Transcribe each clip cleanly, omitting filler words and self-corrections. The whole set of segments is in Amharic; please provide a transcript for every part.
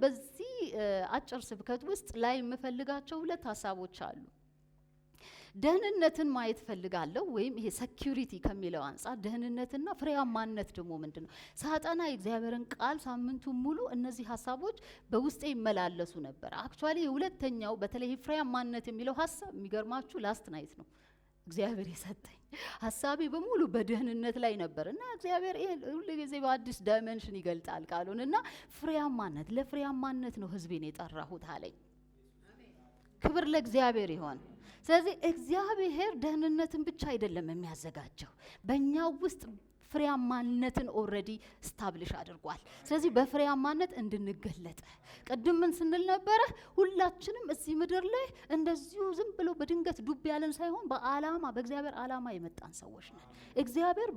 በዚህ አጭር ስብከት ውስጥ ላይ የምፈልጋቸው ሁለት ሐሳቦች አሉ። ደህንነትን ማየት ፈልጋለሁ ወይም ይሄ ሴኩሪቲ ከሚለው አንፃር ደህንነትና ፍሬያማነት ደግሞ ምንድነው? ሳጠና የእግዚአብሔርን ቃል ሳምንቱን ሙሉ እነዚህ ሐሳቦች በውስጤ ይመላለሱ ነበር። አክቹአሊ የሁለተኛው በተለይ ፍሬያማነት የሚለው ሐሳብ የሚገርማችሁ ላስት ናይት ነው እግዚአብሔር የሰጠኝ ሐሳቤ በሙሉ በደህንነት ላይ ነበር እና እግዚአብሔር ሁሉ ጊዜ በአዲስ ዳይሜንሽን ይገልጣል ቃሉንና ፍሬያማነት ለፍሬያማነት ነው ህዝቤን የጠራሁት አለኝ። ክብር ለእግዚአብሔር ይሁን። ስለዚህ እግዚአብሔር ደህንነትን ብቻ አይደለም የሚያዘጋጀው በእኛ ውስጥ ፍሬያማነትን ኦልሬዲ ስታብሊሽ አድርጓል። ስለዚህ በፍሬያማነት እንድንገለጥ ቅድም ምን ስንል ነበረ? ሁላችንም እዚህ ምድር ላይ እንደዚሁ ዝም ብሎ በድንገት ዱብ ያለን ሳይሆን በዓላማ በእግዚአብሔር ዓላማ የመጣን ሰዎች ነን። እግዚአብሔር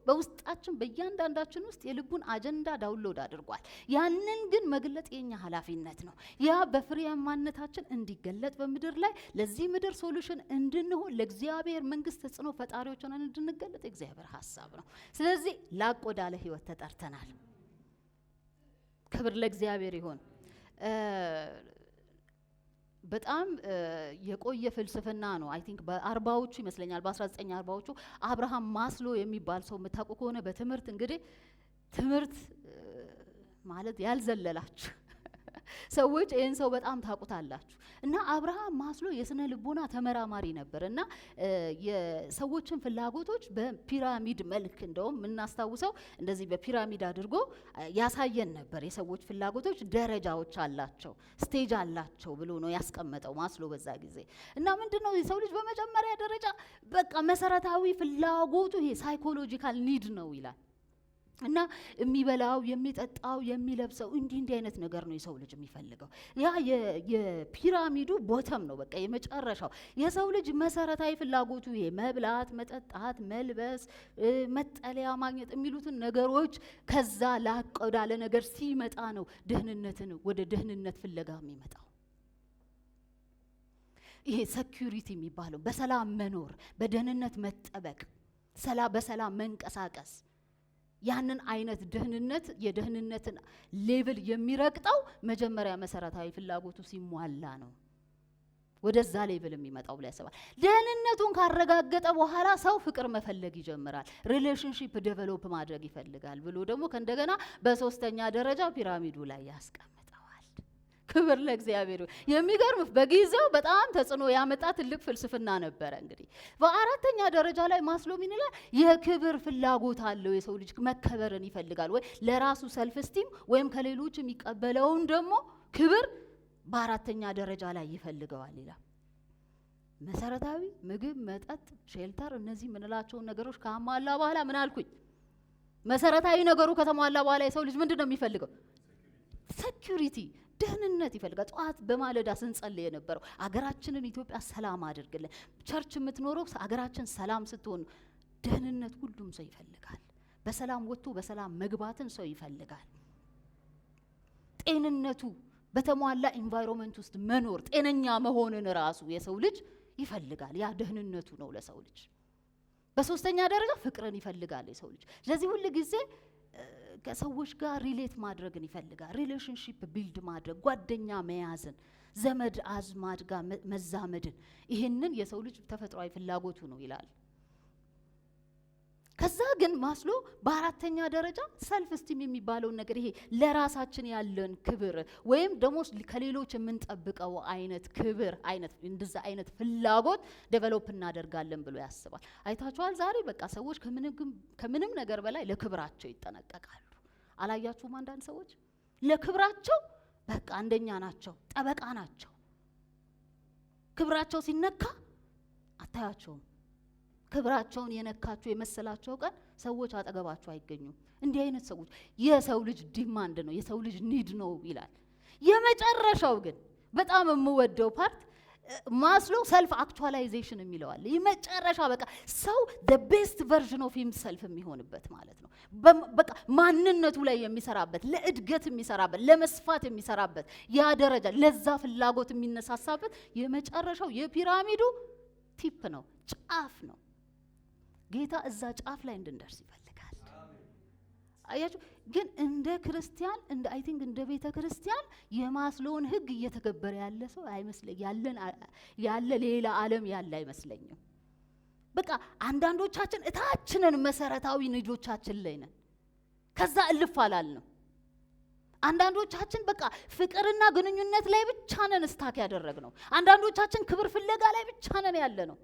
በውስጣችን በእያንዳንዳችን ውስጥ የልቡን አጀንዳ ዳውንሎድ አድርጓል። ያንን ግን መግለጥ የኛ ኃላፊነት ነው። ያ በፍሬያማነታችን እንዲገለጥ በምድር ላይ ለዚህ ምድር ሶሉሽን እንድንሆን ለእግዚአብሔር መንግስት ተጽዕኖ ፈጣሪዎች ሆነን እንድንገለጥ እግዚአብሔር ሐሳብ ነው። ስለዚህ ላቅ ወዳለ ህይወት ተጠርተናል። ክብር ለእግዚአብሔር ይሁን። በጣም የቆየ ፍልስፍና ነው። አይ ቲንክ በ40ዎቹ ይመስለኛል በ1940ዎቹ አብርሃም ማስሎ የሚባል ሰው የምታውቁ ከሆነ በትምህርት እንግዲህ ትምህርት ማለት ያልዘለላችሁ ሰዎች ይህን ሰው በጣም ታውቁታላችሁ። እና አብርሃም ማስሎ የስነ ልቦና ተመራማሪ ነበር እና የሰዎችን ፍላጎቶች በፒራሚድ መልክ እንደውም የምናስታውሰው እንደዚህ በፒራሚድ አድርጎ ያሳየን ነበር። የሰዎች ፍላጎቶች ደረጃዎች አላቸው፣ ስቴጅ አላቸው ብሎ ነው ያስቀመጠው ማስሎ በዛ ጊዜ። እና ምንድነው የሰው ልጅ በመጀመሪያ ደረጃ በቃ መሰረታዊ ፍላጎቱ ይሄ ሳይኮሎጂካል ኒድ ነው ይላል። እና የሚበላው የሚጠጣው የሚለብሰው እንዲህ አይነት ነገር ነው የሰው ልጅ የሚፈልገው። ያ የፒራሚዱ ቦተም ነው በቃ የመጨረሻው። የሰው ልጅ መሰረታዊ ፍላጎቱ ይሄ መብላት፣ መጠጣት፣ መልበስ፣ መጠለያ ማግኘት የሚሉትን ነገሮች ከዛ ላቅ ወዳለ ነገር ሲመጣ ነው ደህንነትን ወደ ደህንነት ፍለጋ የሚመጣው። ይሄ ሴኩሪቲ የሚባለው በሰላም መኖር፣ በደህንነት መጠበቅ፣ በሰላም መንቀሳቀስ ያንን አይነት ደህንነት የደህንነትን ሌቭል የሚረግጠው መጀመሪያ መሰረታዊ ፍላጎቱ ሲሟላ ነው ወደዛ ሌቭል የሚመጣው ብለ ያስባል። ደህንነቱን ካረጋገጠ በኋላ ሰው ፍቅር መፈለግ ይጀምራል፣ ሪሌሽንሺፕ ዴቨሎፕ ማድረግ ይፈልጋል ብሎ ደግሞ ከእንደገና በሶስተኛ ደረጃ ፒራሚዱ ላይ ያስቀምጠዋል። ክብር ለእግዚአብሔር። የሚገርም በጊዜው በጣም ተጽዕኖ ያመጣ ትልቅ ፍልስፍና ነበረ። እንግዲህ በአራተኛ ደረጃ ላይ ማስሎ ምን ይላል? የክብር ፍላጎት አለው የሰው ልጅ መከበርን ይፈልጋል፣ ወይ ለራሱ ሰልፍ ስቲም ወይም ከሌሎች የሚቀበለውን ደግሞ ክብር በአራተኛ ደረጃ ላይ ይፈልገዋል ይላል። መሰረታዊ ምግብ፣ መጠጥ፣ ሼልተር እነዚህ ምንላቸውን ነገሮች ካሟላ በኋላ ምን አልኩኝ? መሰረታዊ ነገሩ ከተሟላ በኋላ የሰው ልጅ ምንድነው የሚፈልገው? ሴኩሪቲ ደህንነት ይፈልጋል። ጠዋት በማለዳ ስንጸልይ የነበረው አገራችንን ኢትዮጵያ ሰላም አድርግልን። ቸርች የምትኖረው አገራችን ሰላም ስትሆን ደህንነት ሁሉም ሰው ይፈልጋል። በሰላም ወጥቶ በሰላም መግባትን ሰው ይፈልጋል። ጤንነቱ በተሟላ ኢንቫይሮንመንት ውስጥ መኖር ጤነኛ መሆንን ራሱ የሰው ልጅ ይፈልጋል። ያ ደህንነቱ ነው ለሰው ልጅ። በሶስተኛ ደረጃ ፍቅርን ይፈልጋል የሰው ልጅ። ስለዚህ ሁሉ ጊዜ ከሰዎች ጋር ሪሌት ማድረግን ይፈልጋል። ሪሌሽንሺፕ ቢልድ ማድረግ፣ ጓደኛ መያዝን፣ ዘመድ አዝማድ ጋር መዛመድን፣ ይህንን የሰው ልጅ ተፈጥሯዊ ፍላጎቱ ነው ይላል። ከዛ ግን ማስሎ በአራተኛ ደረጃ ሰልፍ ስቲም የሚባለው ነገር ይሄ ለራሳችን ያለን ክብር ወይም ደግሞ ከሌሎች የምንጠብቀው አይነት ክብር አይነት እንደዛ አይነት ፍላጎት ዴቨሎፕ እናደርጋለን ብሎ ያስባል። አይታችኋል ዛሬ በቃ ሰዎች ከምንም ነገር በላይ ለክብራቸው ይጠነቀቃሉ። አላያችሁም? አንዳንድ ሰዎች ለክብራቸው በቃ አንደኛ ናቸው፣ ጠበቃ ናቸው። ክብራቸው ሲነካ አታያቸውም። ክብራቸውን የነካቸው የመሰላቸው ቀን ሰዎች አጠገባቸው አይገኙም። እንዲህ አይነት ሰዎች የሰው ልጅ ዲማንድ ነው፣ የሰው ልጅ ኒድ ነው ይላል። የመጨረሻው ግን በጣም የምወደው ፓርት ማስሎ ሰልፍ አክቹዋላይዜሽን የሚለዋል። የመጨረሻ በቃ ሰው the best version of himself የሚሆንበት ማለት ነው። በቃ ማንነቱ ላይ የሚሰራበት፣ ለእድገት የሚሰራበት፣ ለመስፋት የሚሰራበት ያ ደረጃ ለዛ ፍላጎት የሚነሳሳበት የመጨረሻው የፒራሚዱ ቲፕ ነው፣ ጫፍ ነው። ጌታ እዛ ጫፍ ላይ እንድንደርስ ይፈልጋል። አያችሁ። ግን እንደ ክርስቲያን አይ ቲንክ እንደ ቤተ ክርስቲያን የማስሎውን ህግ እየተገበረ ያለ ሰው አይመስለኝ ያለ ሌላ ዓለም ያለ አይመስለኝም። በቃ አንዳንዶቻችን እታችንን መሰረታዊ ልጆቻችን ላይ ነን፣ ከዛ እልፍ አላልንም። አንዳንዶቻችን በቃ ፍቅርና ግንኙነት ላይ ብቻ ነን ስታክ ያደረግነው። አንዳንዶቻችን ክብር ፍለጋ ላይ ብቻ ነን ያለ ነው።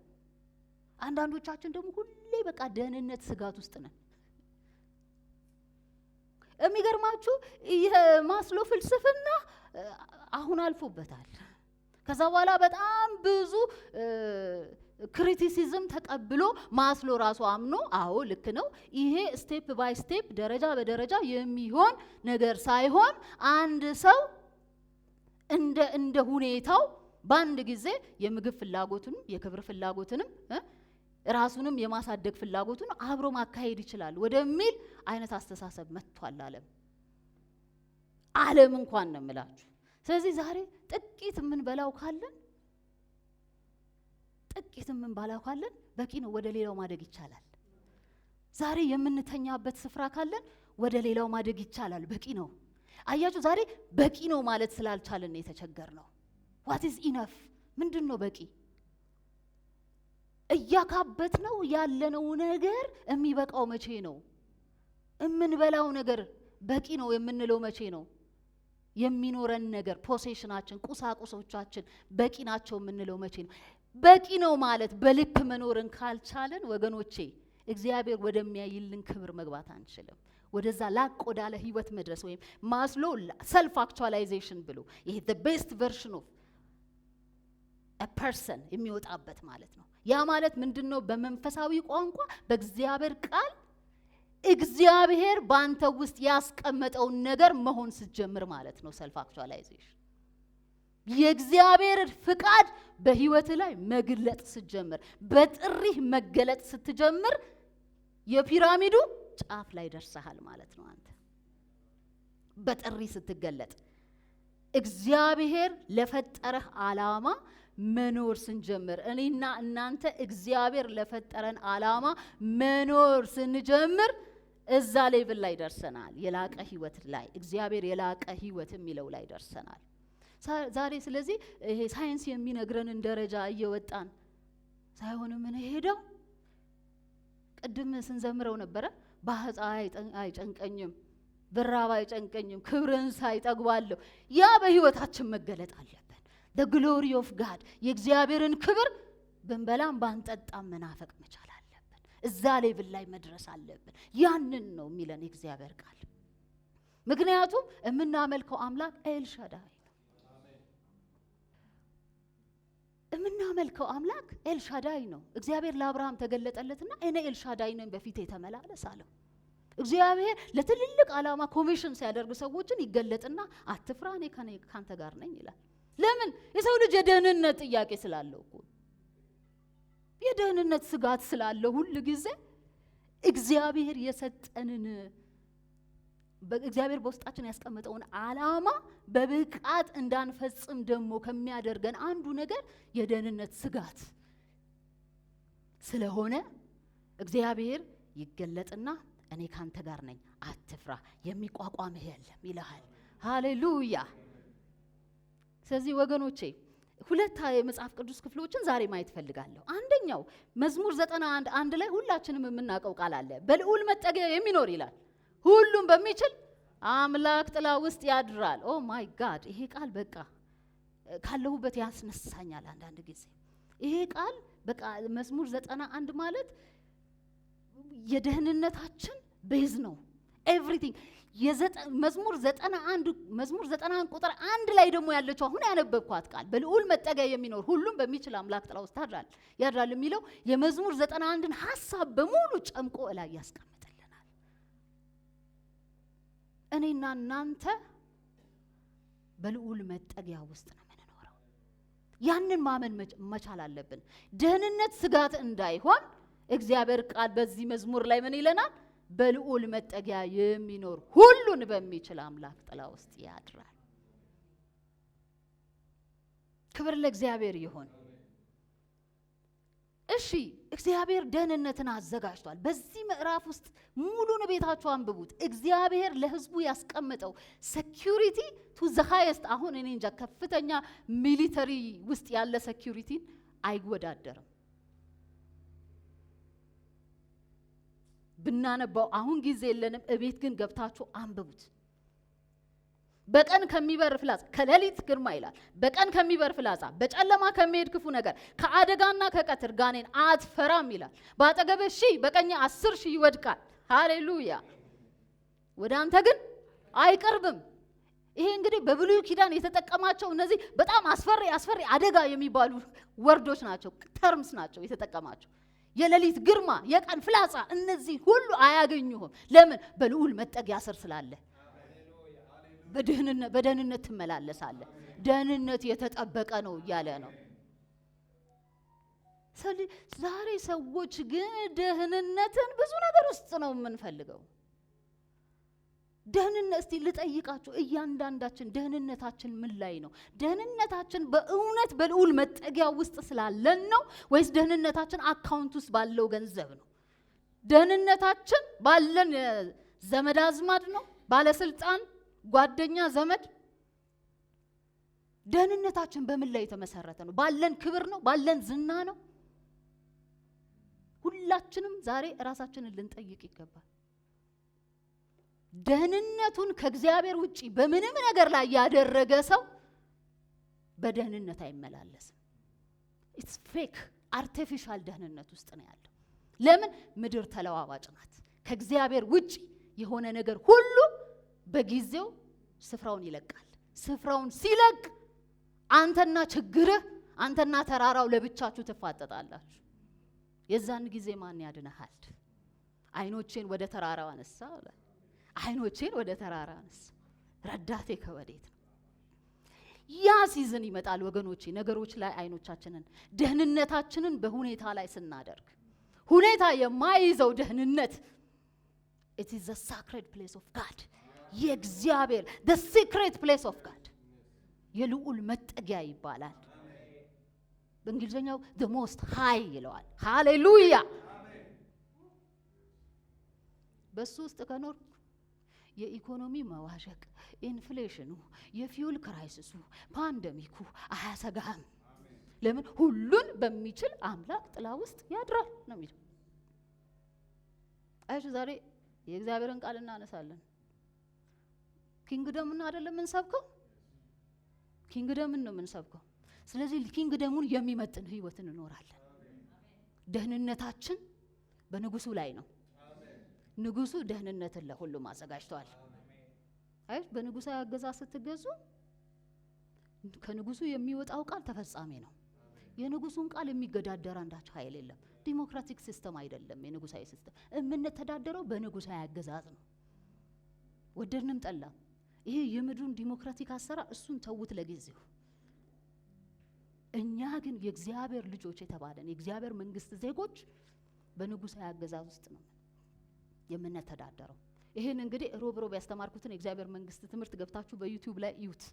አንዳንዶቻችን ደግሞ ሁሌ በቃ ደህንነት ስጋት ውስጥ ነን። የሚገርማችሁ የማስሎ ፍልስፍና አሁን አልፎበታል። ከዛ በኋላ በጣም ብዙ ክሪቲሲዝም ተቀብሎ ማስሎ ራሱ አምኖ አዎ ልክ ነው፣ ይሄ ስቴፕ ባይ ስቴፕ ደረጃ በደረጃ የሚሆን ነገር ሳይሆን አንድ ሰው እንደ ሁኔታው በአንድ ጊዜ የምግብ ፍላጎቱንም የክብር ፍላጎቱንም ራሱንም የማሳደግ ፍላጎቱን አብሮ ማካሄድ ይችላል ወደሚል አይነት አስተሳሰብ መጥቷል ዓለም እንኳን ነው የምላችሁ። ስለዚህ ዛሬ ጥቂት የምንበላው ካለን በቂ ነው፣ ወደ ሌላው ማደግ ይቻላል። ዛሬ የምንተኛበት ስፍራ ካለን ወደ ሌላው ማደግ ይቻላል፣ በቂ ነው። አያችሁ፣ ዛሬ በቂ ነው ማለት ስላልቻለን ነው የተቸገርነው። what is enough? ምንድን ነው በቂ? እያካበት ነው ያለነው ነገር የሚበቃው መቼ ነው? የምንበላው ነገር በቂ ነው የምንለው መቼ ነው? የሚኖረን ነገር ፖሴሽናችን፣ ቁሳቁሶቻችን በቂ ናቸው የምንለው መቼ ነው? በቂ ነው ማለት በልክ መኖርን ካልቻለን ወገኖቼ እግዚአብሔር ወደሚያይልን ክብር መግባት አንችልም። ወደዛ ላቅ ወዳለ ህይወት መድረስ ወይም ማስሎ ሰልፍ አክቹዋላይዜሽን ብሎ ይሄ the best version of a person የሚወጣበት ማለት ነው። ያ ማለት ምንድነው? በመንፈሳዊ ቋንቋ በእግዚአብሔር ቃል እግዚአብሔር ባንተ ውስጥ ያስቀመጠውን ነገር መሆን ስትጀምር ማለት ነው ሰልፍ አክቹዋላይዜሽን። የእግዚአብሔር ፍቃድ በህይወት ላይ መግለጥ ስትጀምር፣ በጥሪህ መገለጥ ስትጀምር የፒራሚዱ ጫፍ ላይ ደርሰሃል ማለት ነው። አንተ በጥሪ ስትገለጥ እግዚአብሔር ለፈጠረህ ዓላማ መኖር ስንጀምር፣ እኔና እናንተ እግዚአብሔር ለፈጠረን ዓላማ መኖር ስንጀምር እዛ ሌቭል ላይ ደርሰናል። የላቀ ህይወት ላይ እግዚአብሔር የላቀ ህይወት የሚለው ላይ ደርሰናል ዛሬ። ስለዚህ ይሄ ሳይንስ የሚነግረንን ደረጃ እየወጣን ሳይሆን ምን ሄደው ቅድም ስንዘምረው ነበረ፣ በፀሐይ አይጨንቀኝም፣ በራብ አይጨንቀኝም፣ ክብርን ሳይ ጠግባለሁ። ያ በህይወታችን መገለጥ አለበት። the glory of God የእግዚአብሔርን ክብር ብንበላም ባንጠጣም መናፈቅ መቻል አለብን። እዛ ሌቭል ላይ መድረስ አለብን። ያንን ነው የሚለን የእግዚአብሔር ቃል። ምክንያቱም የምናመልከው አምላክ ኤልሻዳይ ነው። የምናመልከው አምላክ ኤልሻዳይ ነው። እግዚአብሔር ለአብርሃም ተገለጠለትና እኔ ኤልሻዳይ ነኝ በፊቴ ተመላለስ አለው። እግዚአብሔር ለትልልቅ ዓላማ ኮሚሽን ሲያደርግ ሰዎችን ይገለጥና አትፍራ፣ እኔ ካንተ ጋር ነኝ ይላል። ለምን? የሰው ልጅ የደህንነት ጥያቄ ስላለው እኮ፣ የደህንነት ስጋት ስላለው ሁሉ ጊዜ እግዚአብሔር የሰጠንን እግዚአብሔር በውስጣችን ያስቀመጠውን ዓላማ በብቃት እንዳንፈጽም ደግሞ ከሚያደርገን አንዱ ነገር የደህንነት ስጋት ስለሆነ እግዚአብሔር ይገለጥና እኔ ካንተ ጋር ነኝ፣ አትፍራ፣ የሚቋቋምህ የለም ይልሃል። ሃሌሉያ። ስለዚህ ወገኖቼ ሁለት የመጽሐፍ ቅዱስ ክፍሎችን ዛሬ ማየት ፈልጋለሁ። አንደኛው መዝሙር 91 ላይ ሁላችንም የምናውቀው ቃል አለ። በልዑል መጠጊያ የሚኖር ይላል፣ ሁሉም በሚችል አምላክ ጥላ ውስጥ ያድራል። ኦ ማይ ጋድ! ይሄ ቃል በቃ ካለሁበት ያስነሳኛል አንዳንድ ጊዜ። ይሄ ቃል በቃ መዝሙር 91 ማለት የደህንነታችን ቤዝ ነው። ኤቭሪቲንግ መዝሙር 91 ቁጥር 1 ላይ ደግሞ ያለችው አሁን ያነበብኳት ቃል በልዑል መጠጊያ የሚኖር ሁሉም በሚችል አምላክ ጥላ ውስጥ ያድራል የሚለው የመዝሙር 91ን ሐሳብ በሙሉ ጨምቆ ላይ ያስቀምጥልናል። እኔና እናንተ በልዑል መጠጊያ ውስጥ ነው የምንኖረው። ያንን ማመን መቻል አለብን። ደህንነት ስጋት እንዳይሆን እግዚአብሔር ቃል በዚህ መዝሙር ላይ ምን ይለናል? በልዑል መጠጊያ የሚኖር ሁሉን በሚችል አምላክ ጥላ ውስጥ ያድራል። ክብር ለእግዚአብሔር ይሁን። እሺ እግዚአብሔር ደህንነትን አዘጋጅቷል። በዚህ ምዕራፍ ውስጥ ሙሉን ቤታችሁ አንብቡት። እግዚአብሔር ለሕዝቡ ያስቀመጠው ሴኩሪቲ ቱ ዘ ሃይስት። አሁን እኔ እንጃ ከፍተኛ ሚሊተሪ ውስጥ ያለ ሴኩሪቲን አይወዳደርም። ብናነባው አሁን ጊዜ የለንም። እቤት ግን ገብታችሁ አንብቡት። በቀን ከሚበር ፍላጻ ከሌሊት ግርማ ይላል። በቀን ከሚበር ፍላጻ በጨለማ ከሚሄድ ክፉ ነገር ከአደጋና ከቀትር ጋኔን አትፈራም ይላል። በአጠገብህ 1000 በቀኝ 10,000 ይወድቃል። ሃሌሉያ። ወደ አንተ ግን አይቀርብም። ይሄ እንግዲህ በብሉይ ኪዳን የተጠቀማቸው እነዚህ በጣም አስፈሪ አደጋ የሚባሉ ወርዶች ናቸው፣ ተርምስ ናቸው የተጠቀማቸው። የሌሊት ግርማ፣ የቀን ፍላጻ፣ እነዚህ ሁሉ አያገኙህም። ለምን? በልዑል መጠጊያ ስር ስላለ። በደህንነት ትመላለሳለህ። ደህንነት የተጠበቀ ነው እያለ ነው። ዛሬ ሰዎች ግን ደህንነትን ብዙ ነገር ውስጥ ነው የምንፈልገው። ደህንነት እስቲ ልጠይቃችሁ፣ እያንዳንዳችን ደህንነታችን ምን ላይ ነው? ደህንነታችን በእውነት በልዑል መጠጊያ ውስጥ ስላለን ነው ወይስ ደህንነታችን አካውንት ውስጥ ባለው ገንዘብ ነው? ደህንነታችን ባለን ዘመድ አዝማድ ነው? ባለስልጣን፣ ጓደኛ፣ ዘመድ? ደህንነታችን በምን ላይ የተመሰረተ ነው? ባለን ክብር ነው? ባለን ዝና ነው? ሁላችንም ዛሬ ራሳችንን ልንጠይቅ ይገባል። ደህንነቱን ከእግዚአብሔር ውጪ በምንም ነገር ላይ ያደረገ ሰው በደህንነት አይመላለስም። ኢትስ ፌክ አርቲፊሻል ደህንነት ውስጥ ነው ያለው። ለምን? ምድር ተለዋዋጭ ናት። ከእግዚአብሔር ውጪ የሆነ ነገር ሁሉ በጊዜው ስፍራውን ይለቃል። ስፍራውን ሲለቅ አንተና ችግርህ፣ አንተና ተራራው ለብቻችሁ ትፋጠጣላችሁ። የዛን ጊዜ ማን ያድነሃል? አይኖቼን ወደ ተራራው አነሳ አለ። አይኖቼን ወደ ተራራ አነሳ፣ ረዳቴ ከወዴት ነው? ያ ሲዝን ይመጣል ወገኖቼ። ነገሮች ላይ አይኖቻችንን፣ ደህንነታችንን በሁኔታ ላይ ስናደርግ፣ ሁኔታ የማይዘው ደህንነት it is the sacred place of God። የእግዚአብሔር the secret place of God የልዑል መጠጊያ ይባላል። በእንግሊዝኛው the most high ይለዋል። ሃሌሉያ። በሱ ውስጥ ከኖር የኢኮኖሚ መዋዠቅ፣ ኢንፍሌሽኑ፣ የፊውል ክራይሲሱ፣ ፓንደሚኩ አያሰጋህም። ለምን? ሁሉን በሚችል አምላክ ጥላ ውስጥ ያድራል ነው የሚለው። አይሽ ዛሬ የእግዚአብሔርን ቃል እናነሳለን። ኪንግደምን አይደለም የምንሰብከው፣ ኪንግደምን ነው የምንሰብከው። ስለዚህ ኪንግደሙን የሚመጥን ህይወትን እንኖራለን። ደህንነታችን በንጉሱ ላይ ነው። ንጉሱ ደህንነትን ለሁሉም አዘጋጅቷል። አይ በንጉሱ አገዛዝ ስትገዙ ከንጉሱ የሚወጣው ቃል ተፈጻሚ ነው። የንጉሱን ቃል የሚገዳደር አንዳች ኃይል የለም። ዲሞክራቲክ ሲስተም አይደለም የንጉሳዊ ሲስተም። የምንተዳደረው በንጉሳዊ አገዛዝ ነው። ወደድንም ጠላም ይሄ የምድሩን ዲሞክራቲክ አሰራር እሱን ተውት ለጊዜው። እኛ ግን የእግዚአብሔር ልጆች የተባለን የእግዚአብሔር መንግስት ዜጎች በንጉሳዊ አገዛዝ ውስጥ ነው የምንተዳደረው። ይሄን እንግዲህ ሮብ ያስተማርኩትን የእግዚአብሔር መንግስት ትምህርት ገብታችሁ በዩቲዩብ ላይ እዩት፣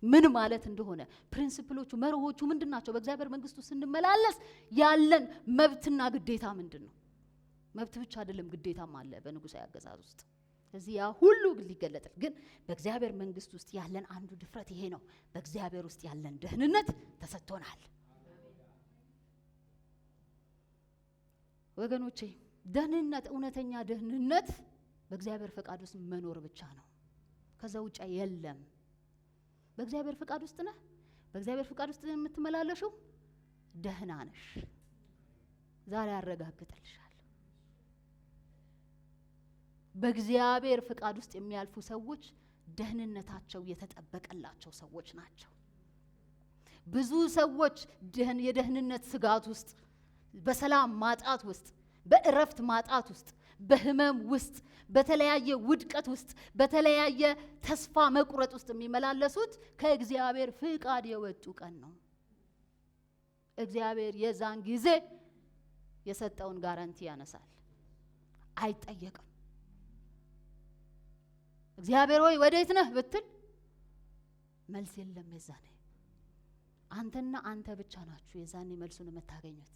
ምን ማለት እንደሆነ። ፕሪንሲፕሎቹ፣ መርሆቹ ምንድናቸው? በእግዚአብሔር መንግስቱ ስንመላለስ ያለን መብትና ግዴታ ምንድነው? መብት ብቻ አይደለም ግዴታም አለ በንጉሳዊ አገዛዝ ውስጥ። ስለዚህ ያ ሁሉ ሊገለጥ ግን በእግዚአብሔር መንግስት ውስጥ ያለን አንዱ ድፍረት ይሄ ነው። በእግዚአብሔር ውስጥ ያለን ደህንነት ተሰጥቶናል። ወገኖቼ ደህንነት፣ እውነተኛ ደህንነት በእግዚአብሔር ፈቃድ ውስጥ መኖር ብቻ ነው። ከዛ ውጭ የለም። በእግዚአብሔር ፈቃድ ውስጥ ነህ። በእግዚአብሔር ፈቃድ ውስጥ የምትመላለሽው ደህና ነሽ። ዛሬ አረጋግጥልሻለሁ። በእግዚአብሔር ፈቃድ ውስጥ የሚያልፉ ሰዎች ደህንነታቸው የተጠበቀላቸው ሰዎች ናቸው። ብዙ ሰዎች የደህንነት ስጋት ውስጥ፣ በሰላም ማጣት ውስጥ፣ በእረፍት ማጣት ውስጥ፣ በህመም ውስጥ፣ በተለያየ ውድቀት ውስጥ፣ በተለያየ ተስፋ መቁረጥ ውስጥ የሚመላለሱት ከእግዚአብሔር ፍቃድ የወጡ ቀን ነው። እግዚአብሔር የዛን ጊዜ የሰጠውን ጋራንቲ ያነሳል፣ አይጠየቅም። እግዚአብሔር ሆይ ወዴት ነህ ብትል መልስ የለም። የዛኔ አንተና አንተ ብቻ ናችሁ የዛኔ መልሱን የምታገኙት።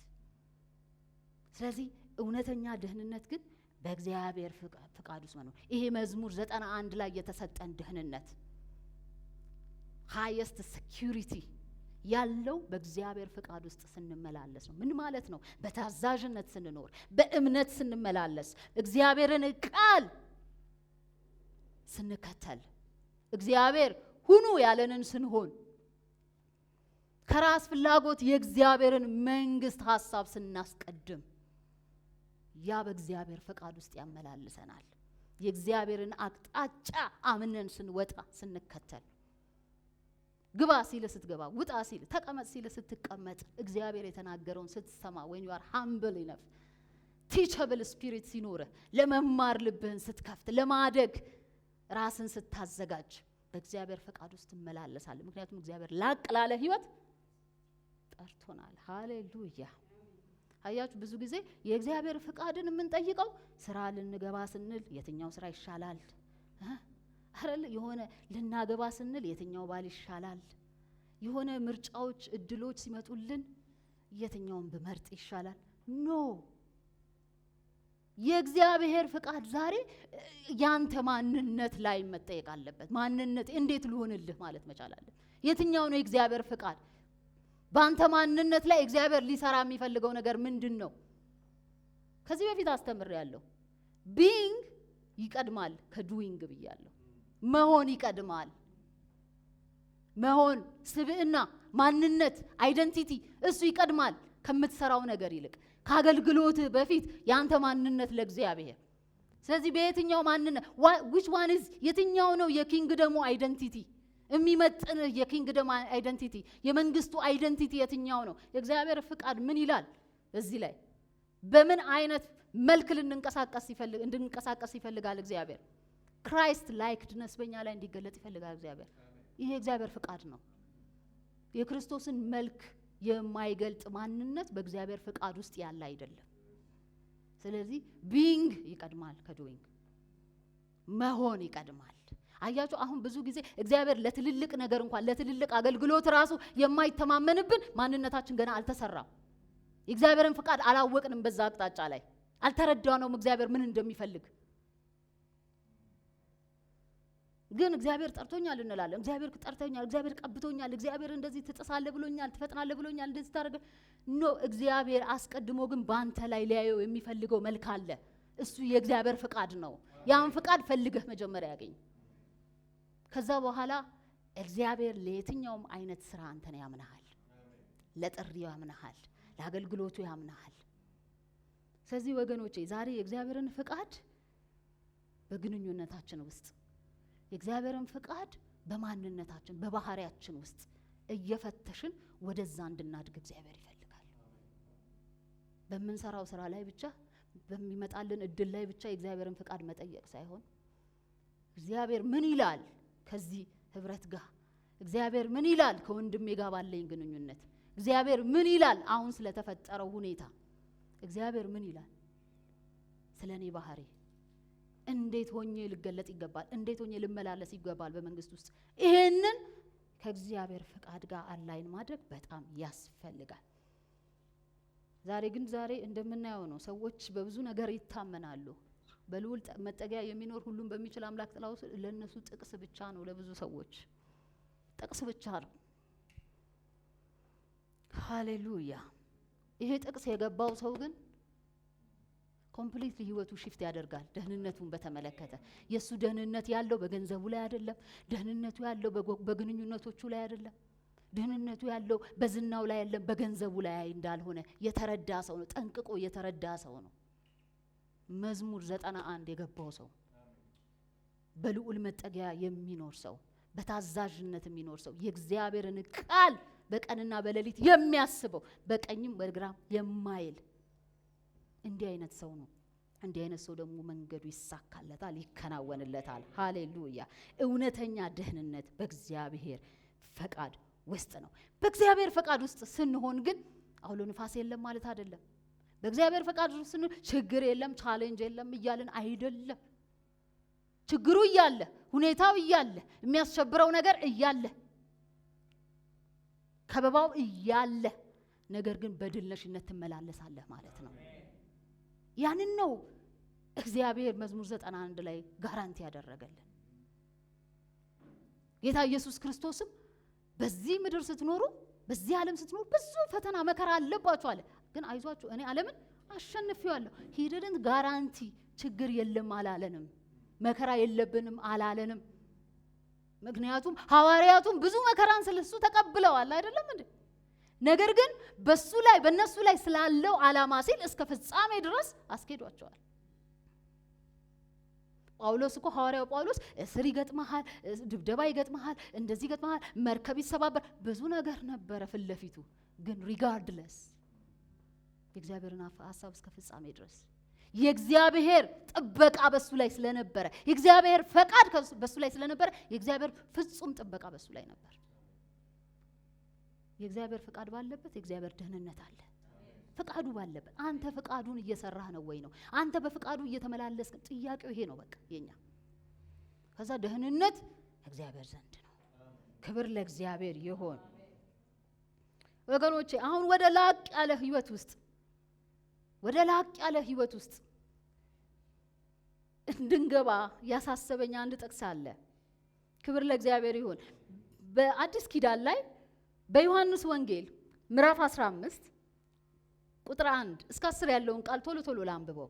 ስለዚህ እውነተኛ ደህንነት ግን በእግዚአብሔር ፍቃድ ውስጥ ነው። ይሄ መዝሙር 91 ላይ የተሰጠን ደህንነት ሃይስት ሴኩሪቲ ያለው በእግዚአብሔር ፍቃድ ውስጥ ስንመላለስ ነው። ምን ማለት ነው? በታዛዥነት ስንኖር፣ በእምነት ስንመላለስ፣ እግዚአብሔርን ቃል ስንከተል፣ እግዚአብሔር ሁኑ ያለንን ስንሆን፣ ከራስ ፍላጎት የእግዚአብሔርን መንግስት ሐሳብ ስናስቀድም ያ በእግዚአብሔር ፍቃድ ውስጥ ያመላልሰናል። የእግዚአብሔርን አቅጣጫ አምነን ስንወጣ ስንከተል፣ ግባ ሲል ስትገባ፣ ውጣ ሲል ተቀመጥ ሲል ስትቀመጥ፣ እግዚአብሔር የተናገረውን ስትሰማ፣ when you are humble enough teachable spirit ሲኖርህ፣ ለመማር ልብህን ስትከፍት፣ ለማደግ ራስን ስታዘጋጅ በእግዚአብሔር ፍቃድ ውስጥ ትመላለሳለህ። ምክንያቱም እግዚአብሔር ላቅ ላለ ህይወት ጠርቶናል። ሃሌሉያ። አያችሁ፣ ብዙ ጊዜ የእግዚአብሔር ፍቃድን የምንጠይቀው ስራ ልንገባ ስንል የትኛው ስራ ይሻላል? አረል የሆነ ልናገባ ስንል የትኛው ባል ይሻላል? የሆነ ምርጫዎች፣ እድሎች ሲመጡልን የትኛውን ብመርጥ ይሻላል? ኖ፣ የእግዚአብሔር ፍቃድ ዛሬ ያንተ ማንነት ላይ መጠየቅ አለበት። ማንነት እንዴት ልሆንልህ ማለት መቻል አለ። የትኛው ነው የእግዚአብሔር ፍቃድ? በአንተ ማንነት ላይ እግዚአብሔር ሊሰራ የሚፈልገው ነገር ምንድን ነው? ከዚህ በፊት አስተምሬያለሁ። ቢንግ ይቀድማል ከዱዊንግ ብያለሁ። መሆን ይቀድማል። መሆን፣ ስብዕና፣ ማንነት፣ አይደንቲቲ እሱ ይቀድማል ከምትሰራው ነገር ይልቅ፣ ከአገልግሎትህ በፊት ያንተ ማንነት ለእግዚአብሔር። ስለዚህ በየትኛው ማንነት which one is የትኛው ነው የኪንግደሙ አይደንቲቲ የሚመጥንህ? የኪንግደም አይደንቲቲ፣ የመንግስቱ አይደንቲቲ የትኛው ነው? የእግዚአብሔር ፍቃድ ምን ይላል? እዚህ ላይ በምን አይነት መልክ እንድንቀሳቀስ ይፈልጋል እግዚአብሔር? ክራይስት ላይክድነስ በእኛ ላይ እንዲገለጥ ይፈልጋል እግዚአብሔር። ይሄ እግዚአብሔር ፍቃድ ነው። የክርስቶስን መልክ የማይገልጥ ማንነት በእግዚአብሔር ፍቃድ ውስጥ ያለ አይደለም። ስለዚህ ቢንግ ይቀድማል ከዱዊንግ፣ መሆን ይቀድማል። አያችሁ፣ አሁን ብዙ ጊዜ እግዚአብሔር ለትልልቅ ነገር እንኳን ለትልልቅ አገልግሎት ራሱ የማይተማመንብን ማንነታችን ገና አልተሰራም። የእግዚአብሔርን ፍቃድ አላወቅንም። በዛ አቅጣጫ ላይ አልተረዳነውም እግዚአብሔር ምን እንደሚፈልግ። ግን እግዚአብሔር ጠርቶኛል እንላለን። እግዚአብሔር ጠርቶኛል፣ እግዚአብሔር ቀብቶኛል፣ እግዚአብሔር እንደዚህ ትጥሳለህ ብሎኛል፣ ትፈጥናለህ ብሎኛል፣ እንደዚህ ታደርጋለህ። ኖ፣ እግዚአብሔር አስቀድሞ ግን ባንተ ላይ ሊያየው የሚፈልገው መልክ አለ። እሱ የእግዚአብሔር ፍቃድ ነው። ያን ፍቃድ ፈልገህ መጀመሪያ ያገኝ። ከዛ በኋላ እግዚአብሔር ለየትኛውም አይነት ስራ አንተን ያምናሃል፣ ለጥሪው ያምናሃል፣ ለአገልግሎቱ ያምናሃል። ስለዚህ ወገኖቼ ዛሬ የእግዚአብሔርን ፍቃድ በግንኙነታችን ውስጥ፣ የእግዚአብሔርን ፍቃድ በማንነታችን በባህሪያችን ውስጥ እየፈተሽን ወደዛ እንድናድግ እግዚአብሔር ይፈልጋል። በምንሰራው ስራ ላይ ብቻ፣ በሚመጣልን እድል ላይ ብቻ የእግዚአብሔርን ፍቃድ መጠየቅ ሳይሆን እግዚአብሔር ምን ይላል ከዚህ ህብረት ጋር፣ እግዚአብሔር ምን ይላል ከወንድሜ ጋር ባለኝ ግንኙነት፣ እግዚአብሔር ምን ይላል አሁን ስለተፈጠረው ሁኔታ፣ እግዚአብሔር ምን ይላል ስለኔ ባህሪ፣ እንዴት ሆኜ ልገለጥ ይገባል፣ እንዴት ሆኜ ልመላለስ ይገባል በመንግስት ውስጥ። ይሄንን ከእግዚአብሔር ፍቃድ ጋር አላይን ማድረግ በጣም ያስፈልጋል። ዛሬ እንደምናየው ነው። ሰዎች በብዙ ነገር ይታመናሉ። በልዑል መጠጊያ የሚኖር ሁሉም በሚችል አምላክ ጥላ ውስጥ ለነሱ ጥቅስ ብቻ ነው። ለብዙ ሰዎች ጥቅስ ብቻ ነው። ሃሌሉያ። ይሄ ጥቅስ የገባው ሰው ግን ኮምፕሊትሊ ህይወቱ ሽፍት ያደርጋል። ደህንነቱን በተመለከተ የሱ ደህንነት ያለው በገንዘቡ ላይ አይደለም። ደህንነቱ ያለው በግንኙነቶቹ ላይ አይደለም። ደህንነቱ ያለው በዝናው ላይ አይደለም፣ በገንዘቡ ላይ እንዳልሆነ የተረዳ ሰው ነው። ጠንቅቆ የተረዳ ሰው ነው። መዝሙር 91 የገባው ሰው፣ በልዑል መጠጊያ የሚኖር ሰው፣ በታዛዥነት የሚኖር ሰው፣ የእግዚአብሔርን ቃል በቀንና በሌሊት የሚያስበው፣ በቀኝም በግራም የማይል እንዲህ አይነት ሰው ነው። እንዲህ አይነት ሰው ደግሞ መንገዱ ይሳካለታል፣ ይከናወንለታል። ሃሌሉያ። እውነተኛ ደህንነት በእግዚአብሔር ፈቃድ ውስጥ ነው። በእግዚአብሔር ፈቃድ ውስጥ ስንሆን ግን አውሎ ንፋስ የለም ማለት አይደለም። በእግዚአብሔር ፈቃድ ውስጥ ስንሆን ችግር የለም፣ ቻሌንጅ የለም እያልን አይደለም። ችግሩ እያለ፣ ሁኔታው እያለ፣ የሚያስቸብረው ነገር እያለ፣ ከበባው እያለ፣ ነገር ግን በድል ነሽነት ትመላለሳለህ ማለት ነው። ያንን ነው እግዚአብሔር መዝሙር 91 ላይ ጋራንቲ ያደረገልን። ጌታ ኢየሱስ ክርስቶስም በዚህ ምድር ስትኖሩ በዚህ ዓለም ስትኖሩ ብዙ ፈተና መከራ አለባችሁ አለ። ግን አይዟችሁ እኔ ዓለምን አሸንፌዋለሁ። he didn't guarantee ችግር የለም አላለንም፣ መከራ የለብንም አላለንም። ምክንያቱም ሐዋርያቱም ብዙ መከራን ስለሱ ተቀብለዋል አይደለም እንዴ? ነገር ግን በእነሱ ላይ ስላለው ዓላማ ሲል እስከ ፍጻሜ ድረስ አስኬዷቸዋል። ጳውሎስ እኮ ሐዋርያው ጳውሎስ እስር ይገጥመሃል፣ ድብደባ ይገጥመሃል፣ እንደዚህ ይገጥመሃል፣ መርከብ ይሰባበር፣ ብዙ ነገር ነበረ ፊት ለፊቱ። ግን ሪጋርድለስ የእግዚአብሔርን ሐሳብ እስከ ፍጻሜ ድረስ የእግዚአብሔር ጥበቃ በሱ ላይ ስለነበረ፣ የእግዚአብሔር ፈቃድ በሱ ላይ ስለነበረ፣ የእግዚአብሔር ፍጹም ጥበቃ በሱ ላይ ነበር። የእግዚአብሔር ፈቃድ ባለበት የእግዚአብሔር ደህንነት አለ። ፈቃዱ ባለበት አንተ ፈቃዱን እየሰራህ ነው ወይ ነው? አንተ በፈቃዱ እየተመላለስክ? ጥያቄው ይሄ ነው በቃ የኛ። ከዛ ደህንነት እግዚአብሔር ዘንድ ነው። ክብር ለእግዚአብሔር ይሁን። ወገኖቼ አሁን ወደ ላቅ ያለ ህይወት ውስጥ እንድንገባ ያሳሰበኝ አንድ ጥቅስ አለ። ክብር ለእግዚአብሔር ይሁን። በአዲስ ኪዳን ላይ በዮሐንስ ወንጌል ምዕራፍ 15 ቁጥር 1 እስከ 10 ያለውን ቃል ቶሎ ላንብበው።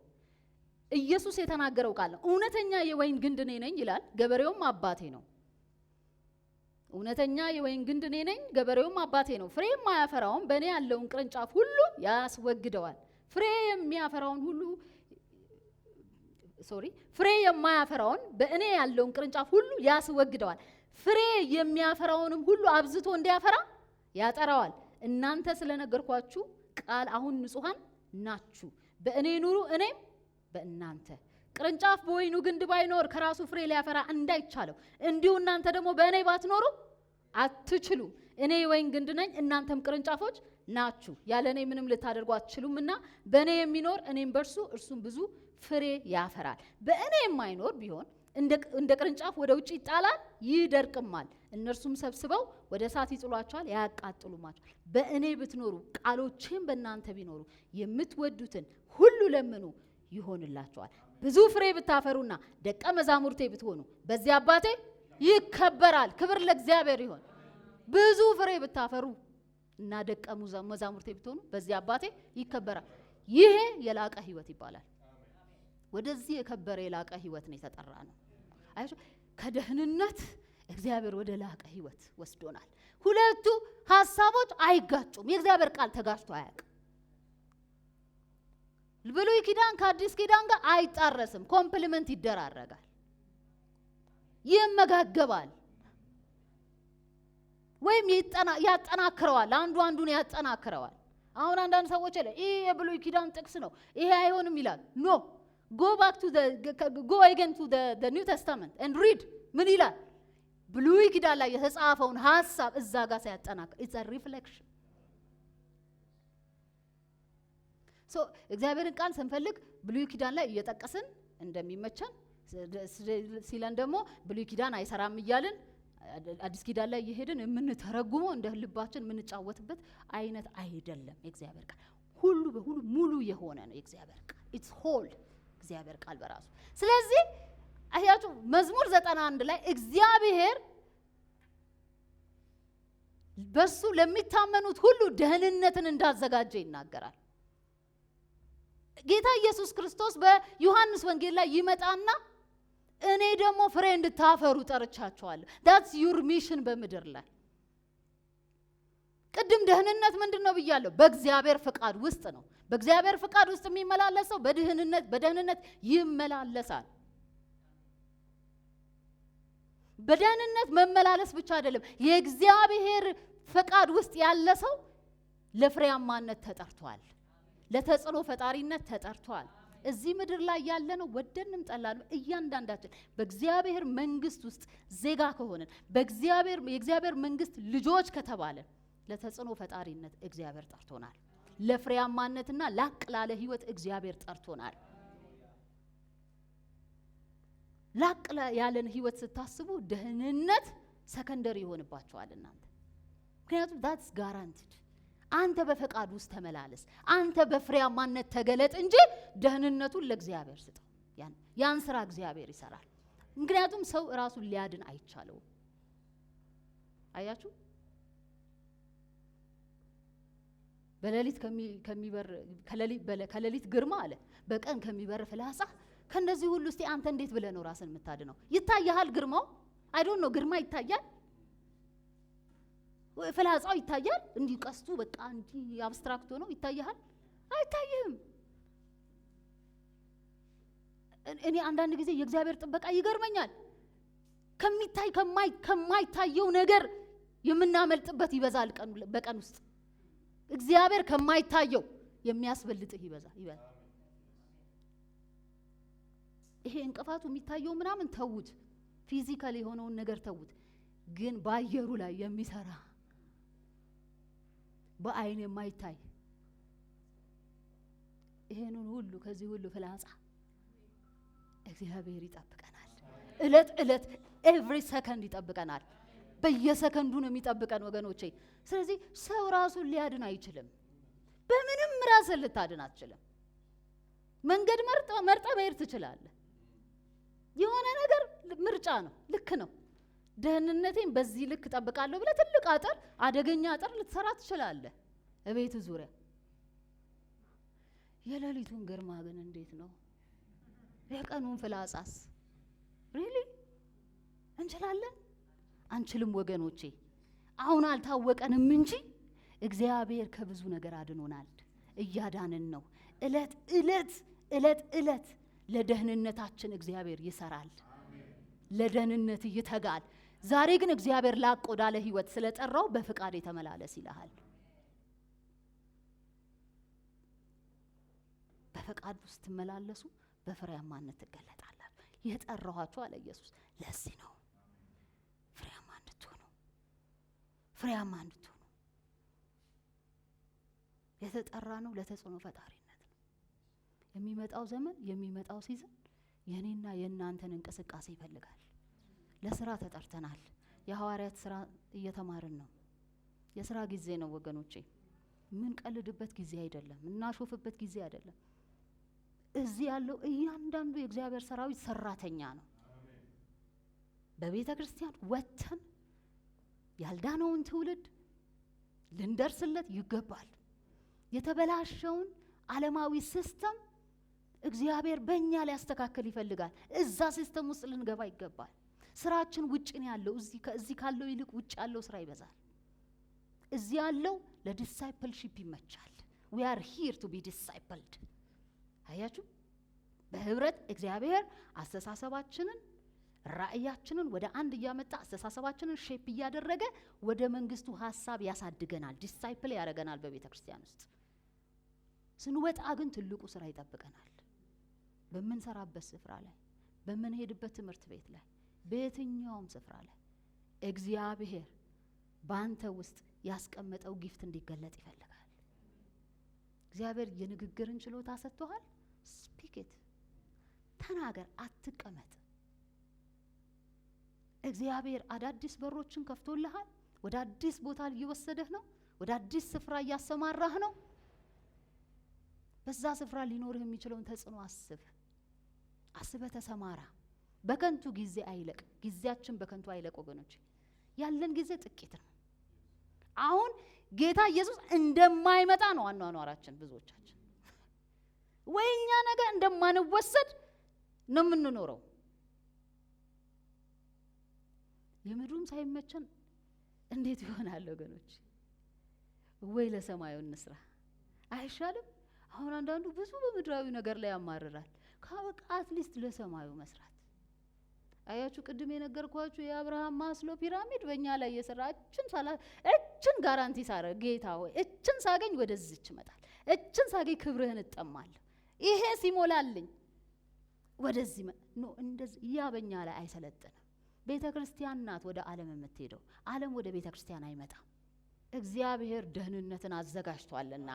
ኢየሱስ የተናገረው ቃል ነው። እውነተኛ የወይን ግንድ እኔ ነኝ ይላል፣ ገበሬውም አባቴ ነው። እውነተኛ የወይን ግንድ እኔ ነኝ፣ ገበሬውም አባቴ ነው። ፍሬ የማያፈራውን በእኔ ያለውን ቅርንጫፍ ሁሉ ያስወግደዋል። ፍሬ የማያፈራውን በእኔ ያለውን ቅርንጫፍ ሁሉ ያስወግደዋል። ፍሬ የሚያፈራውንም ሁሉ አብዝቶ እንዲያፈራ ያጠራዋል። እናንተ ስለነገርኳችሁ ቃል አሁን ንጹሃን ናችሁ። በእኔ ኑሩ እኔም በእናንተ። ቅርንጫፍ በወይኑ ግንድ ባይኖር ከራሱ ፍሬ ሊያፈራ እንዳይቻለው እንዲሁ እናንተ ደግሞ በእኔ ባትኖሩ አትችሉ። እኔ የወይን ግንድ ነኝ፣ እናንተም ቅርንጫፎች ናችሁ። ያለ እኔ ምንም ልታደርጉ አትችሉምና በእኔ የሚኖር እኔም በእርሱ እርሱም ብዙ ፍሬ ያፈራል። በእኔ የማይኖር ቢሆን እንደ ቅርንጫፍ ወደ ውጭ ይጣላል፣ ይደርቅማል። እነርሱም ሰብስበው ወደ እሳት ይጥሏቸዋል፣ ያቃጥሉማቸዋል። በእኔ ብትኖሩ ቃሎቼም በእናንተ ቢኖሩ የምትወዱትን ሁሉ ለምኑ ይሆንላችኋል። ብዙ ፍሬ ብታፈሩና ደቀ መዛሙርቴ ብትሆኑ በዚህ አባቴ ይከበራል። ክብር ለእግዚአብሔር ይሁን። ብዙ ፍሬ ብታፈሩ እና ደቀ መዛሙርቴ ብትሆኑ በዚህ አባቴ ይከበራል። ይሄ የላቀ ህይወት ይባላል። ወደዚህ የከበረ የላቀ ህይወት ነው የተጠራ ነው። አይዞ ከደህንነት እግዚአብሔር ወደ ላቀ ህይወት ወስዶናል። ሁለቱ ሐሳቦች አይጋጩም። የእግዚአብሔር ቃል ተጋጭቶ አያውቅም። ብሉይ ኪዳን ከአዲስ ኪዳን ጋር አይጣረስም። ኮምፕሊመንት ይደራረጋል፣ ይመጋገባል፣ ወይም ያጠናክረዋል። አንዱ አንዱን ያጠናክረዋል። አሁን አንዳንድ ሰዎች ይሄ የብሉይ ኪዳን ጥቅስ ነው ይሄ አይሆንም ይላል። ኖ go again to the New Testament and read ምን ይላል? ብሉይ ኪዳን ላይ የተጻፈውን ሐሳብ እዛ ጋር ሲያጠናክር it's a reflection። እግዚአብሔርን ቃል ስንፈልግ ብሉይ ኪዳን ላይ እየጠቀስን እንደሚመቸን ሲለን ደግሞ ብሉይ ኪዳን አይሰራም እያልን አዲስ ኪዳን ላይ እየሄድን የምንተረጉመው እንደ ልባችን የምንጫወትበት አይነት አይደለም። የእግዚአብሔር ቃል ሁሉ በሁሉ ሙሉ የሆነ ነው። የእግዚአብሔር ቃል it's whole እግዚአብሔር ቃል በራሱ። ስለዚህ አያችሁ መዝሙር 91 ላይ እግዚአብሔር በሱ ለሚታመኑት ሁሉ ደህንነትን እንዳዘጋጀ ይናገራል። ጌታ ኢየሱስ ክርስቶስ በዮሐንስ ወንጌል ላይ ይመጣና እኔ ደግሞ ፍሬ እንድታፈሩ ጠርቻችኋለሁ። that's your mission በምድር ላይ። ቅድም ደህንነት ምንድነው ብያለሁ? በእግዚአብሔር ፍቃድ ውስጥ ነው። በእግዚአብሔር ፍቃድ ውስጥ የሚመላለሰው በደህንነት ይመላለሳል። በደህንነት መመላለስ ብቻ አይደለም፣ የእግዚአብሔር ፍቃድ ውስጥ ያለ ሰው ለፍሬያማነት ተጠርቷል፣ ለተጽዕኖ ፈጣሪነት ተጠርቷል። እዚህ ምድር ላይ ያለ ነው ወደንም ጠላንም እያንዳንዳችን በእግዚአብሔር መንግስት ውስጥ ዜጋ ከሆነን የእግዚአብሔር መንግስት ልጆች ከተባለን ለተጽዕኖ ፈጣሪነት እግዚአብሔር ጠርቶናል። ለፍሬያማነትና ላቅ ላለ ህይወት እግዚአብሔር ጠርቶናል። ላቅ ያለን ህይወት ስታስቡ ደህንነት ሰከንደሪ ይሆንባችኋል እናንተ። ምክንያቱም that's guaranteed አንተ በፈቃድ ውስጥ ተመላለስ። አንተ በፍሬያማነት ተገለጥ እንጂ ደህንነቱን ለእግዚአብሔር ስጠው። ያን ስራ እግዚአብሔር ይሰራል። ምክንያቱም ሰው ራሱን ሊያድን አይቻለውም። አያችሁ፣ በሌሊት ከሌሊት ግርማ አለ በቀን ከሚበር ፍላጻ ከነዚህ ሁሉ እስቲ አንተ እንዴት ብለህ ነው ራስን የምታድነው? ይታያል ግርማው? አይ ዶንት ኖ ግርማ ይታያል? ፍላጻው ይታያል? እንዲህ ቀስቱ በቃ እንዲህ አብስትራክት ሆኖ ይታያል? አይታይም። እኔ አንዳንድ ጊዜ የእግዚአብሔር ጥበቃ ይገርመኛል። ከማይታየው ነገር የምናመልጥበት ይበዛል በቀን ውስጥ። እግዚአብሔር ከማይታየው የሚያስበልጥህ ይበዛል። ይሄ እንቅፋቱ የሚታየው ምናምን ተውት፣ ፊዚካል የሆነውን ነገር ተውት። ግን በአየሩ ላይ የሚሰራ በአይን የማይታይ ይሄንን ሁሉ ከዚህ ሁሉ ፍላጻ እግዚአብሔር ይጠብቀናል። እለት ኤቭሪ ሰከንድ ይጠብቀናል። በየሰከንዱ ነው የሚጠብቀን ወገኖቼ። ስለዚህ ሰው ራሱን ሊያድን አይችልም። በምንም ራስን ልታድን አትችልም። መንገድ መርጠ መሄድ ትችላለህ። የሆነ ነገር ምርጫ ነው፣ ልክ ነው። ደህንነቴን በዚህ ልክ ጠብቃለሁ ብለህ ትልቅ አጥር፣ አደገኛ አጥር ልትሰራ ትችላለህ እቤት ዙሪያ። የሌሊቱን ግርማ ግን እንዴት ነው? የቀኑን ፍላጻስ ሪሊ እንችላለን? አንችልም ወገኖቼ። አሁን አልታወቀንም እንጂ እግዚአብሔር ከብዙ ነገር አድኖናል፣ እያዳንን ነው። እለት ለደህንነታችን እግዚአብሔር ይሰራል፣ ለደህንነት ይተጋል። ዛሬ ግን እግዚአብሔር ላቅ ወዳለ ህይወት ስለጠራው በፍቃድ የተመላለስ ይልሃል። በፍቃድ ውስጥ ትመላለሱ በፍሬያማነት ትገለጣላችሁ። የጠራኋችሁ አለ ኢየሱስ ለዚህ ነው፣ ፍሬያማ እንድትሆኑ። የተጠራ ነው ለተጽዕኖ ፈጣሪነት ነው። የሚመጣው ዘመን የሚመጣው ሲዝን የኔና የእናንተን እንቅስቃሴ ይፈልጋል። ለስራ ተጠርተናል። የሐዋርያት ስራ እየተማርን ነው። የስራ ጊዜ ነው ወገኖቼ። ምን ቀልድበት ጊዜ አይደለም፣ እናሾፍበት ጊዜ አይደለም። እዚህ ያለው እያንዳንዱ የእግዚአብሔር ሰራዊት ሰራተኛ ነው። በቤተ ክርስቲያን ወተን ያልዳነውን ትውልድ ልንደርስለት ይገባል። የተበላሸውን ዓለማዊ ሲስተም እግዚአብሔር በእኛ ሊያስተካክል ይፈልጋል። እዛ ሲስተም ውስጥ ልንገባ ይገባል። ስራችን ውጭ ነው ያለው። እዚህ ካለው ይልቅ ውጭ ያለው ስራ ይበዛል። እዚህ ያለው ለዲሳይፕልሺፕ ይመቻል። we are here to be discipled። አያችሁ፣ በህብረት እግዚአብሔር አስተሳሰባችንን ራእያችንን ወደ አንድ እያመጣ አስተሳሰባችንን ሼፕ እያደረገ ወደ መንግስቱ ሐሳብ ያሳድገናል፣ ዲሳይፕል ያደርገናል። በቤተ ክርስቲያን ውስጥ ስንወጣ ግን ትልቁ ስራ ይጠብቀናል። በምንሰራበት ስፍራ ላይ፣ በምንሄድበት ትምህርት ቤት ላይ፣ በየትኛውም ስፍራ ላይ እግዚአብሔር በአንተ ውስጥ ያስቀመጠው ጊፍት እንዲገለጥ ይፈልጋል። እግዚአብሔር የንግግርን ችሎታ ሰጥቶሃል። ስፒክ ኢት፣ ተናገር፣ አትቀመጥ። እግዚአብሔር አዳዲስ በሮችን ከፍቶልሃል። ወደ አዲስ ቦታ እየወሰደህ ነው። ወደ አዲስ ስፍራ እያሰማራህ ነው። በዛ ስፍራ ሊኖርህ የሚችለውን ተጽዕኖ አስበህ ተሰማራ። በከንቱ ጊዜ አይለቅ። ጊዜያችን በከንቱ አይለቅ ወገኖች። ያለን ጊዜ ጥቂት ነው። አሁን ጌታ ኢየሱስ እንደማይመጣ ነው አኗኗራችን። ብዙዎቻችን ወይኛ ነገ እንደማንወሰድ ነው የምንኖረው። የምድሩም ሳይመቸን እንዴት ይሆናል ወገኖች? ወይ ለሰማዩ እንስራ አይሻልም? አሁን አንዳንዱ ብዙ በምድራዊ ነገር ላይ ያማርራል። ካበቃ አትሊስት ለሰማዩ መስራት። አያችሁ፣ ቅድም የነገርኳችሁ የአብርሃም ማስሎ ፒራሚድ በእኛ ላይ የሰራ እችን ጋራንቲ ሳረ ጌታ ሆይ እችን ሳገኝ ወደዚች እመጣለሁ፣ እችን ሳገኝ ክብርህን እጠማለሁ፣ ይሄ ሲሞላልኝ ወደዚህ ነው። እንደዚህ ያ በእኛ ላይ አይሰለጥንም። ቤተ ክርስቲያን ናት ወደ ዓለም የምትሄደው። ዓለም ወደ ቤተ ክርስቲያን አይመጣም። እግዚአብሔር ደህንነትን አዘጋጅቷልና፣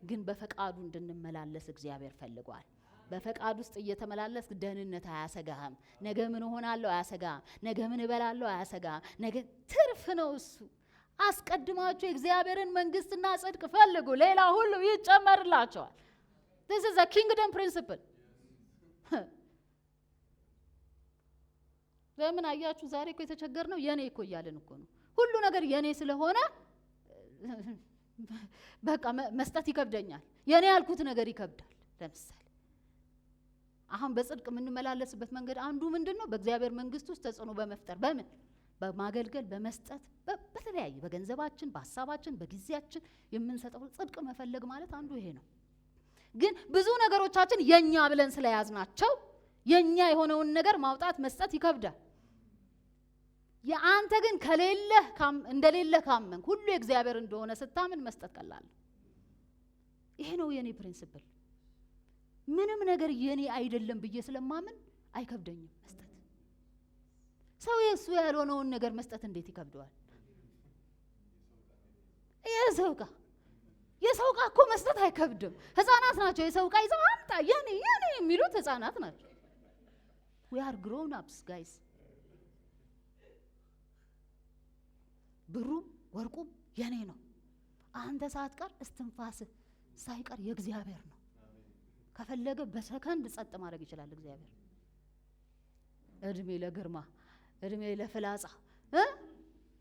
ግን በፈቃዱ እንድንመላለስ እግዚአብሔር ፈልጓል። በፈቃድ ውስጥ እየተመላለስክ ደህንነት አያሰጋህም። ነገ ምን ሆናለሁ አያሰጋህም። ነገ ምን እበላለሁ አያሰጋህም። ነገ ትርፍ ነው እሱ። አስቀድማችሁ የእግዚአብሔርን መንግስትና ጽድቅ ፈልጉ፣ ሌላ ሁሉ ይጨመርላችኋል። this is a kingdom principle። ለምን አያችሁ? ዛሬ እኮ የተቸገርነው የኔ እኮ እያልን እኮ ነው። ሁሉ ነገር የኔ ስለሆነ በቃ መስጠት ይከብደኛል። የኔ ያልኩት ነገር ይከብዳል። ለምሳሌ አሁን በጽድቅ የምንመላለስበት መንገድ አንዱ ምንድነው? በእግዚአብሔር መንግስት ውስጥ ተጽዕኖ በመፍጠር በምን በማገልገል በመስጠት በተለያየ በገንዘባችን፣ በሐሳባችን፣ በጊዜያችን የምንሰጠው ጽድቅ መፈለግ ማለት አንዱ ይሄ ነው። ግን ብዙ ነገሮቻችን የኛ ብለን ስለያዝናቸው የኛ የሆነውን ነገር ማውጣት መስጠት ይከብዳል። የአንተ ግን ከሌለህ እንደሌለህ ካመንክ ሁሉ የእግዚአብሔር እንደሆነ ስታምን መስጠት ቀላል ነው። ይሄ ነው የኔ ፕሪንሲፕል። ምንም ነገር የኔ አይደለም ብዬ ስለማምን አይከብደኝም መስጠት። ሰው የሱ ያልሆነውን ነገር መስጠት እንዴት ይከብደዋል? የሰው ዕቃ እኮ መስጠት አይከብድም። ህፃናት ናቸው የሰው ዕቃ ይዘው አምጣ የኔ የሚሉት ህፃናት ናቸው። we are grown ups guys። ብሩም ወርቁም የኔ ነው። አንተ ሳትቀር እስትንፋስ ሳይቀር የእግዚአብሔር ነው። ከፈለገ በሰከንድ ጸጥ ማድረግ ይችላል እግዚአብሔር። እድሜ ለግርማ፣ እድሜ ለፍላጻ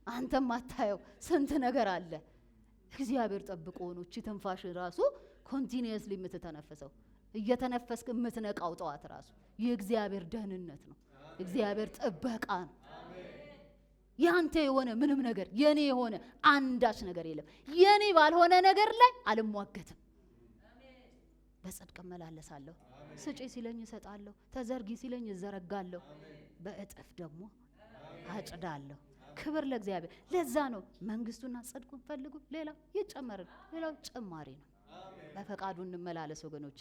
አንተም አታየው ስንት ነገር አለ። እግዚአብሔር ጠብቆ ነው እቺ ትንፋሽ ራሱ ኮንቲኒየስሊ የምትተነፍሰው። እየተነፈስክ የምትነቃው ጠዋት ራሱ የእግዚአብሔር ደህንነት ነው። እግዚአብሔር ጥበቃ ነው። ያንተ የሆነ ምንም ነገር የኔ የሆነ አንዳች ነገር የለም። የኔ ባልሆነ ነገር ላይ አልሟገትም። በጽድቅ እመላለሳለሁ። ስጪ ሲለኝ እሰጣለሁ፣ ተዘርጊ ሲለኝ እዘረጋለሁ፣ በእጥፍ ደግሞ አጭዳለሁ። ክብር ለእግዚአብሔር። ለዛ ነው መንግስቱና ጽድቁን ፈልጉ፣ ሌላው ይጨመራል። ሌላው ጭማሪ ነው። በፈቃዱ እንመላለስ ወገኖቼ።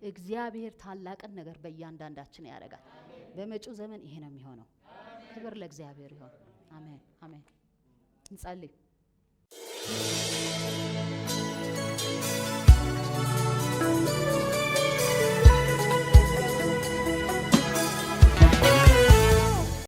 እግዚአብሔር ታላቅን ነገር በእያንዳንዳችን ያደርጋል። በመጪው ዘመን ይሄ ነው የሚሆነው። ክብር ለእግዚአብሔር ይሁን። አሜን አሜን። እንጸልይ።